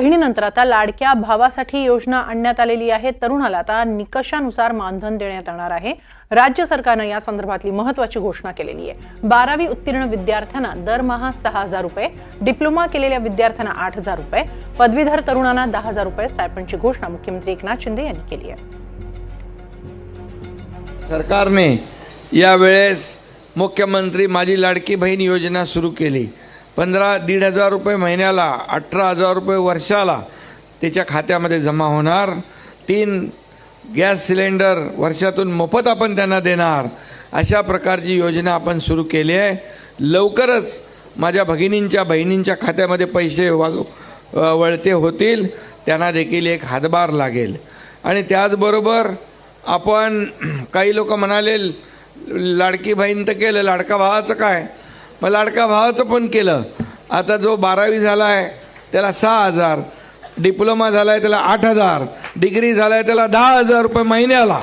बहिणीनंतर आता लाडक्या भावासाठी योजना आणण्यात आलेली आहे। तरुणाला आता निकषानुसार मानधन देण्यात येणार आहे। राज्य सरकारने या संदर्भातली महत्त्वाची घोषणा केलेली आहे। 12वी उत्तीर्ण विद्यार्थ्यांना दरमहा 6,000 रुपये, डिप्लोमा केलेल्या विद्यार्थ्यांना 8,000 रुपये, पदवीधर तरुणांना 10,000 रुपये स्टायपेंडची घोषणा मुख्यमंत्री एकनाथ शिंदे यांनी केली आहे। सरकारने यावेळेस मुख्यमंत्री माझी लाडकी बहीण योजना सुरू केली। 15,500 रुपये महिन्याला, 18,000 रुपये वर्षाला त्याच्या खात्यामध्ये जमा होणार। 3 गॅस सिलेंडर वर्षातून मोफत आपण त्यांना देणार। अशा प्रकारची योजना आपण सुरू केली आहे। लवकरच माझ्या बहिणींच्या खात्यामध्ये पैसे वळते होतील, त्यांना देखील एक हातभार लागेल। आणि त्याचबरोबर आपण काही लोक म्हणाले लाडकी बहीण तर केलं, लाडका भावाचं काय? मग लाडका भावाचं पण केलं। आता जो 12वी झाला आहे त्याला 6,000, डिप्लोमा झाला आहे त्याला 8,000, डिग्री झाला आहे त्याला 10,000 रुपये महिन्याला।